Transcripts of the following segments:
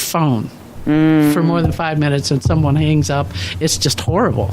phone for more than 5 minutes and someone hangs up. It's just horrible.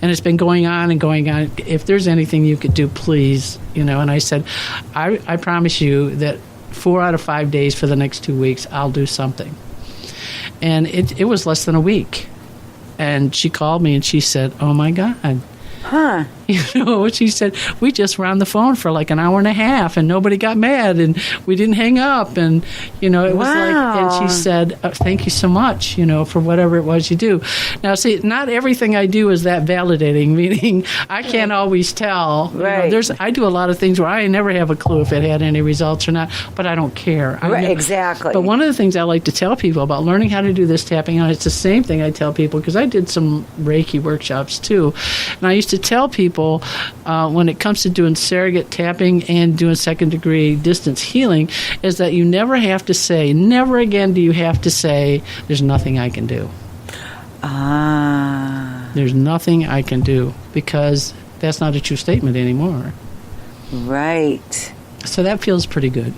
And it's been going on and going on. If there's anything you could do, please, And I said, I promise you that 4 out of 5 days for the next 2 weeks, I'll do something. And it was less than a week. And she called me and she said, oh, my God. Huh. She said, we just were on the phone for like an hour and a half and nobody got mad and we didn't hang up. And, it was like, and she said, thank you so much, for whatever it was you do. Now, see, not everything I do is that validating, meaning I can't always tell. Right. I do a lot of things where I never have a clue if it had any results or not, but I don't care. Right, exactly. But one of the things I like to tell people about learning how to do this tapping on, it's the same thing I tell people because I did some Reiki workshops too. And I used to tell people when it comes to doing surrogate tapping and doing second degree distance healing is that you never again do you have to say, there's nothing I can do. There's nothing I can do, because that's not a true statement anymore. Right. So that feels pretty good.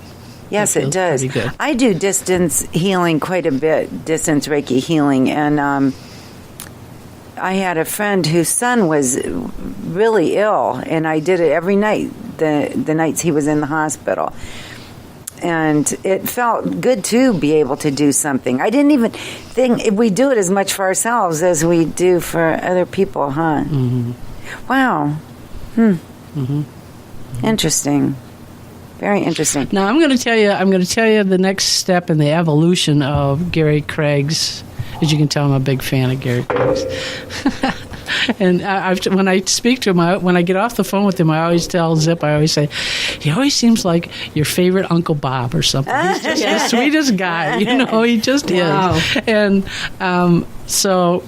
Yes, it does. Pretty good. I do distance healing quite a bit, distance Reiki healing, and I had a friend whose son was really ill, and I did it every night, the nights he was in the hospital. And it felt good to be able to do something. I didn't even think we do it as much for ourselves as we do for other people, huh? Mm-hmm. Wow. Mm-hmm. Interesting. Very interesting. Now I'm going to tell you the next step in the evolution of Gary Craig's. As you can tell, I'm a big fan of Gary Craig's. And when I speak to him, when I get off the phone with him, I always tell Zip, I always say, he always seems like your favorite Uncle Bob or something. He's just the sweetest guy. He just is. And so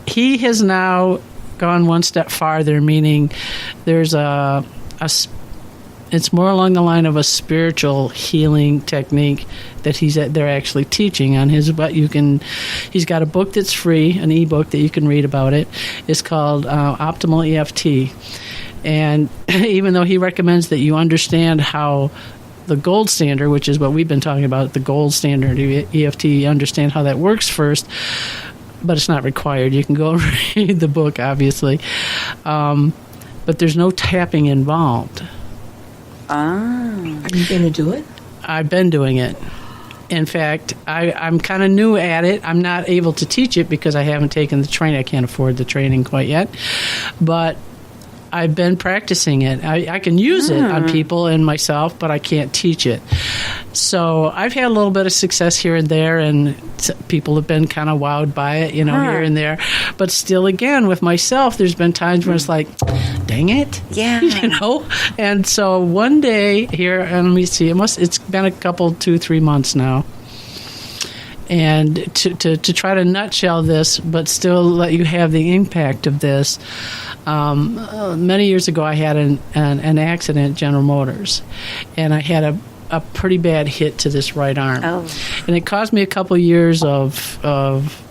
he has now gone one step farther, meaning there's it's more along the line of a spiritual healing technique that they're actually teaching on his. But he's got a book that's free, an ebook that you can read about it. It's called Optimal EFT, and even though he recommends that you understand how the gold standard, which is what we've been talking about, the gold standard EFT, you understand how that works first. But it's not required. You can go read the book, obviously, but there's no tapping involved. Are you going to do it? I've been doing it. In fact, I'm kind of new at it. I'm not able to teach it because I haven't taken the training. I can't afford the training quite yet. But I've been practicing it. I can use it on people and myself, but I can't teach it. So I've had a little bit of success here and there, and people have been kind of wowed by it, here and there. But still, again, with myself, there's been times where it's like, dang it. Yeah. And so one day here, and let me see, it's been a couple, 2-3 months now. And to try to nutshell this, but still let you have the impact of this, many years ago I had an accident at General Motors, and I had a pretty bad hit to this right arm. Oh. And it caused me a couple years of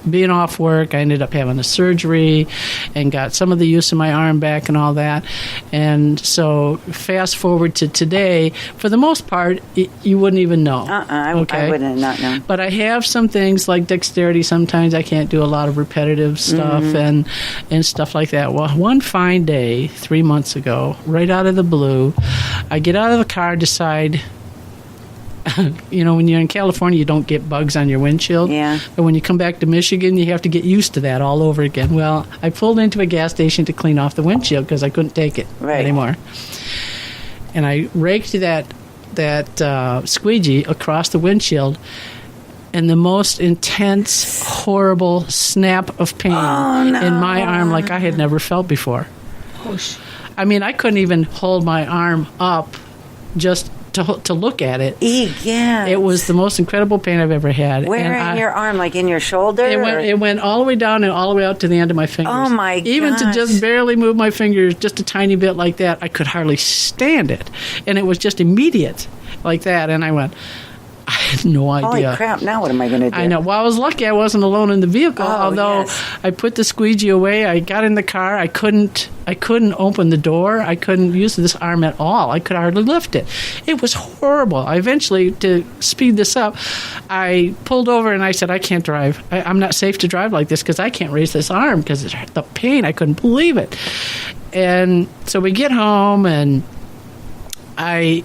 being off work. I ended up having a surgery and got some of the use of my arm back and all that. And so fast forward to today, for the most part, you wouldn't even know. I wouldn't not know. But I have some things like dexterity. Sometimes I can't do a lot of repetitive stuff and stuff like that. Well, one fine day, 3 months ago, right out of the blue, I get out of the car, decide... when you're in California, you don't get bugs on your windshield. Yeah. But when you come back to Michigan, you have to get used to that all over again. Well, I pulled into a gas station to clean off the windshield because I couldn't take it anymore. And I raked that squeegee across the windshield, and the most intense, horrible snap of pain in my arm like I had never felt before. I mean, I couldn't even hold my arm up just to look at it. Yeah. It was the most incredible pain I've ever had. Where in your arm? Like in your shoulder? It went all the way down and all the way out to the end of my fingers. Oh, my gosh. Even to just barely move my fingers just a tiny bit like that, I could hardly stand it. And it was just immediate like that. And I went, I had no idea. Holy crap, now what am I going to do? I know. Well, I was lucky I wasn't alone in the vehicle, although yes. I put the squeegee away. I got in the car. I couldn't open the door. I couldn't use this arm at all. I could hardly lift it. It was horrible. I eventually, to speed this up, I pulled over and I said, I can't drive. I'm not safe to drive like this because I can't raise this arm because the pain. I couldn't believe it. And so we get home and I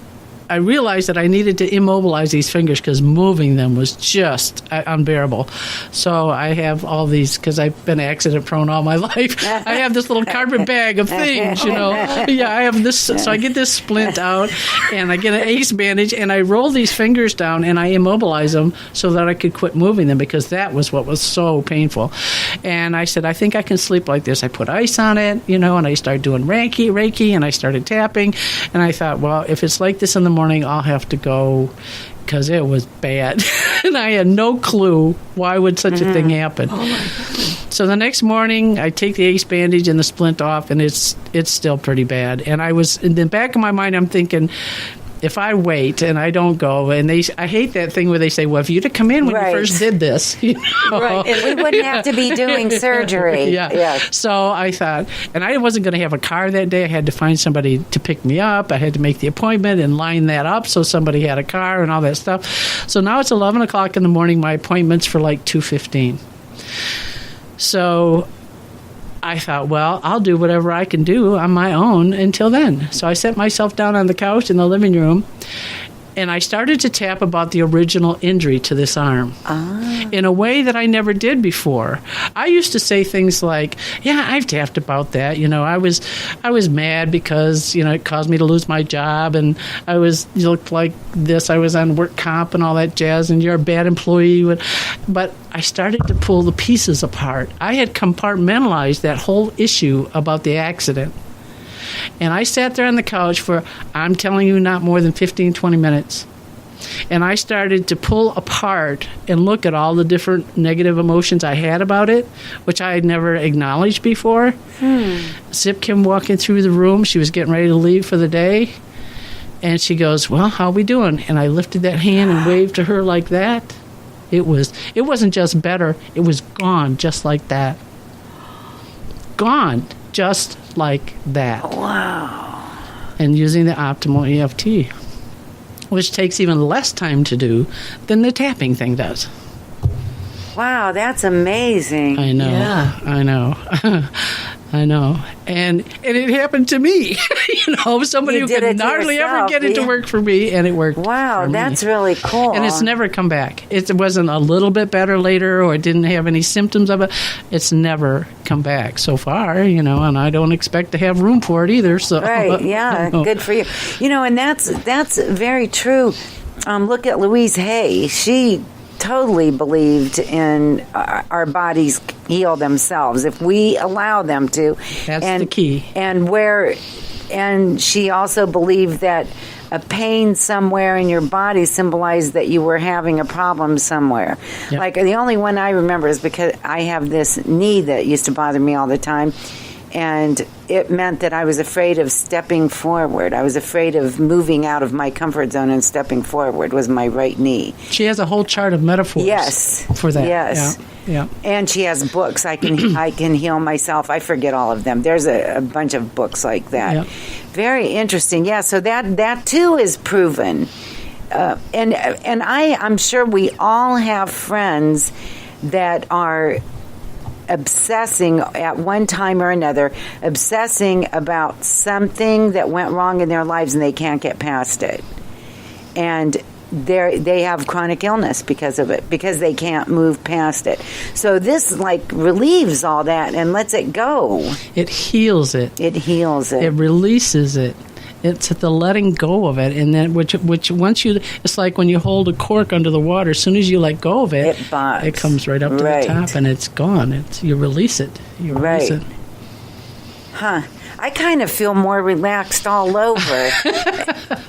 realized that I needed to immobilize these fingers because moving them was just unbearable. So I have all these, because I've been accident prone all my life, I have this little carpet bag of things, Yeah, I have this. So I get this splint out and I get an ace bandage and I roll these fingers down and I immobilize them so that I could quit moving them because that was what was so painful. And I said, I think I can sleep like this. I put ice on it, and I started doing Reiki, and I started tapping. And I thought, well, if it's like this in the morning, I'll have to go because it was bad. And I had no clue why would such a thing happen. Oh my God. So the next morning, I take the ace bandage and the splint off, and it's still pretty bad. And I was, in the back of my mind, I'm thinking, if I wait and I don't go, and I hate that thing where they say, well, if you'd have come in when you first did this, Right, and we wouldn't have to be doing surgery. Yeah. So I thought, and I wasn't going to have a car that day. I had to find somebody to pick me up. I had to make the appointment and line that up so somebody had a car and all that stuff. So now it's 11 o'clock in the morning. My appointment's for like 2:15. So I thought, well, I'll do whatever I can do on my own until then. So I set myself down on the couch in the living room, and I started to tap about the original injury to this arm in a way that I never did before. I used to say things like, yeah, I've tapped about that. I was mad because, it caused me to lose my job, and you looked like this. I was on work comp and all that jazz, and you're a bad employee. But I started to pull the pieces apart. I had compartmentalized that whole issue about the accident. And I sat there on the couch for, I'm telling you, not more than 15, 20 minutes. And I started to pull apart and look at all the different negative emotions I had about it, which I had never acknowledged before. Zip came walking through the room. She was getting ready to leave for the day. And she goes, well, how we doing? And I lifted that hand and waved to her like that. It wasn't just better. It was gone just like that. Gone just like that. Wow. And using the optimal EFT, which takes even less time to do than the tapping thing does. Wow, that's amazing. I know. Yeah. I know. I know. And it happened to me. Somebody You who did could it to hardly ever yourself, get it to yeah. work for me, and it worked. Wow, for me. that's really cool. And it's never come back. It wasn't a little bit better later, or it didn't have any symptoms of it. It's never come back so far, and I don't expect to have room for it either. So Right, yeah, good for you. And that's very true. Look at Louise Hay. She totally believed in our bodies heal themselves if we allow them to. That's the key. And she also believed that a pain somewhere in your body symbolized that you were having a problem somewhere. Yep. Like the only one I remember is because I have this knee that used to bother me all the time. And it meant that I was afraid of stepping forward. I was afraid of moving out of my comfort zone and stepping forward was my right knee. She has a whole chart of metaphors. Yes. For that. Yes. Yeah. And she has books. I can heal myself. I forget all of them. There's a bunch of books like that. Yep. Very interesting. Yeah. So that too is proven. And I'm sure we all have friends that are obsessing at one time or another, obsessing about something that went wrong in their lives and they can't get past it. And they have chronic illness because of it, because they can't move past it. So this relieves all that and lets it go. It heals it. It heals it. It releases it. It's the letting go of it, and then which once it's like when you hold a cork under the water. As soon as you let go of it, it comes right up to the top, and it's gone. You release it. You release it. Huh. I kind of feel more relaxed all over.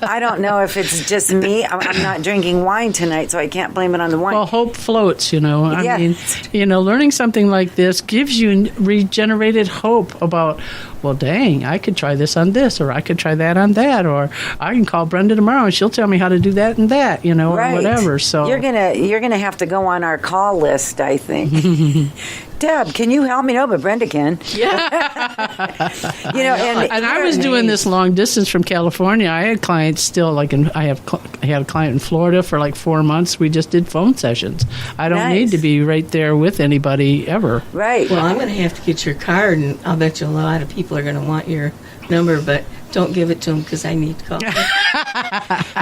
I don't know if it's just me. I'm not drinking wine tonight, so I can't blame it on the wine. Well, hope floats, I Yes. mean, learning something like this gives you regenerated hope about well, dang, I could try this on this, or I could try that on that, or I can call Brenda tomorrow and she'll tell me how to do that and that, you know, Right. or whatever. So you're gonna have to go on our call list, I think. Deb, can you help me? No, but Brenda can. yeah. You know, And I was doing this long distance from California. I had clients still, like, I had a client in Florida for like 4 months. We just did phone sessions. I don't Nice. need to be right there with anybody ever. Right. Well, I'm going to have to get your card, and I'll bet you a lot of people are going to want your number, but don't give it to them because I need to call.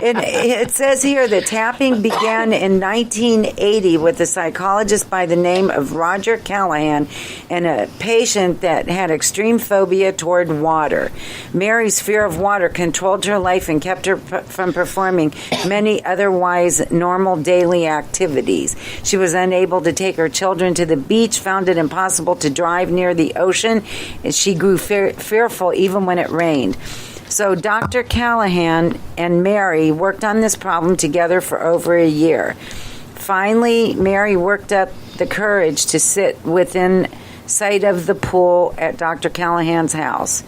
It says here that tapping began in 1980 with a psychologist by the name of Roger Callahan and a patient that had extreme phobia toward water. Mary's fear of water controlled her life and kept her from performing many otherwise normal daily activities. She was unable to take her children to the beach, found it impossible to drive near the ocean, and she grew fearful even when it rained. So Dr. Callahan and Mary worked on this problem together for over a year. Finally, Mary worked up the courage to sit within sight of the pool at Dr. Callahan's house.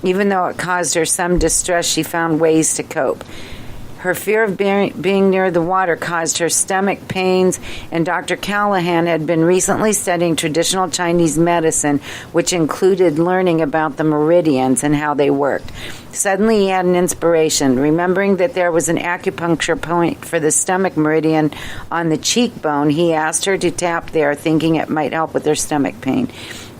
Even though it caused her some distress, she found ways to cope. Her fear of being near the water caused her stomach pains, and Dr. Callahan had been recently studying traditional Chinese medicine, which included learning about the meridians and how they worked. Suddenly he had an inspiration. Remembering that there was an acupuncture point for the stomach meridian on the cheekbone, he asked her to tap there, thinking it might help with her stomach pain.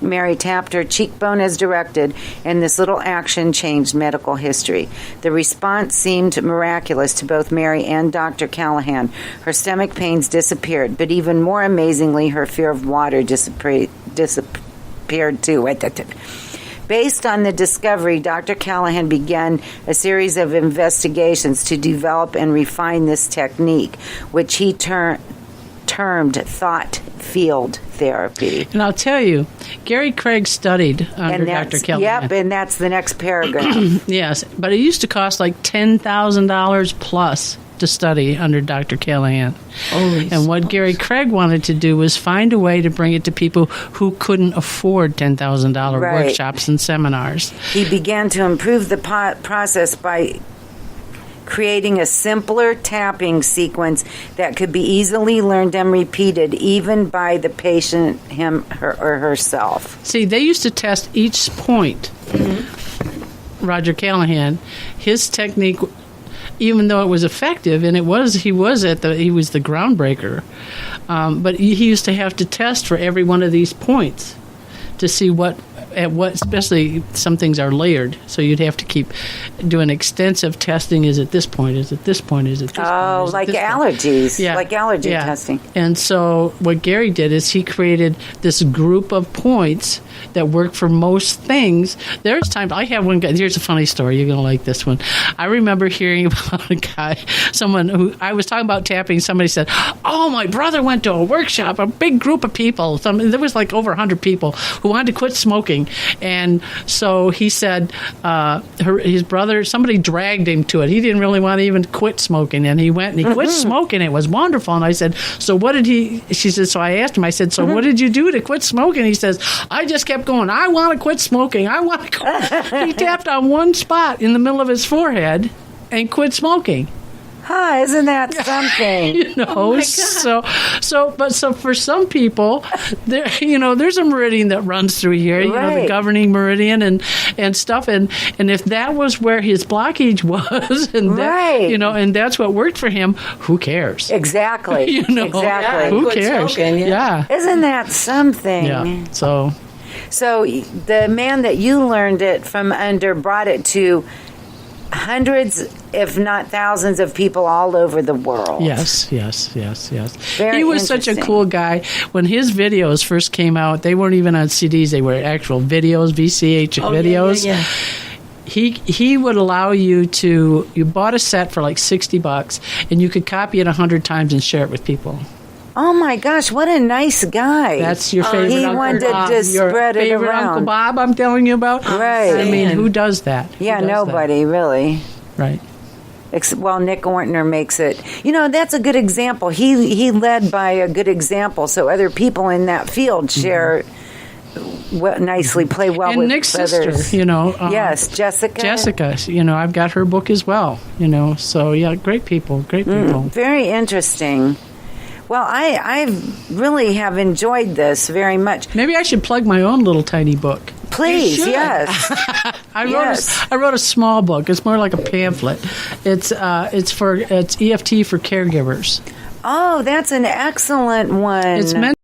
Mary tapped her cheekbone as directed, and this little action changed medical history. The response seemed miraculous to both Mary and Dr. Callahan. Her stomach pains disappeared, but even more amazingly, her fear of water disappeared too. Based on the discovery, Dr. Callahan began a series of investigations to develop and refine this technique, which he termed thought field therapy. And I'll tell you, Gary Craig studied under Dr. Callahan. Yep, and that's the next paragraph. Yes, but it used to cost like $10,000 plus to study under Dr. Callahan. And what Gary Craig wanted to do was find a way to bring it to people who couldn't afford $10,000 Right. workshops and seminars. He began to improve the process by creating a simpler tapping sequence that could be easily learned and repeated even by the patient, him, her, or herself. See, they used to test each point. Roger Callahan, his technique, even though it was effective, and he was the groundbreaker, but he used to have to test for every one of these points to see what, especially some things are layered, so you'd have to keep doing extensive testing. Is it this point? Is it this point? Is it this point? Oh, Is it like this point? allergies, Yeah. like allergy Yeah. testing. And so what Gary did is he created this group of points that work for most things. There's times I have one guy. Here's a funny story. You're gonna like this one. I remember hearing about a guy, someone who I was talking about tapping. Somebody said, "Oh, my brother went to a workshop, a big group of people. There was like over 100 people who wanted to quit smoking." And so he said, his brother, somebody dragged him to it. He didn't really want to even quit smoking, and he went and he quit smoking. It was wonderful. And I said, "So what did he?" She said, so I asked him. I said, "So what did you do to quit smoking?" He says, "I just kept going. I want to quit smoking. I want to quit." He tapped on one spot in the middle of his forehead and quit smoking. Huh, isn't that something? You know, Oh my God. so for some people, there's a meridian that runs through here, the Right. governing meridian and stuff, and if that was where his blockage was, and Right. and that's what worked for him, who cares? Exactly. Exactly. Exactly. Who Quit cares? smoking, yeah. Isn't that something? Yeah. So So the man that you learned it from under brought it to hundreds, if not thousands, of people all over the world. yes. Very He was such a interesting. cool guy. When his videos first came out, they weren't even on CDs; they were actual videos, VCH videos. Yeah. He would allow you bought a set for like $60 and you could copy it 100 times and share it with people. Oh my gosh, what a nice guy. That's your favorite He Uncle wanted Bob. to Your spread it favorite around. Uncle Bob I'm telling you about? Right. I mean, Man. who does that? Who Yeah, does that? nobody, really. Right. Well, Nick Ortner makes it. That's a good example. He led by a good example, so other people in that field share nicely play well And with Nick's others. sister, Yes, Jessica. Jessica, I've got her book as well, So, yeah, great people. Very interesting. Well, I really have enjoyed this very much. Maybe I should plug my own little tiny book. Please, You should. yes. I wrote a small book. It's more like a pamphlet. It's EFT for caregivers. Oh, that's an excellent one. It's meant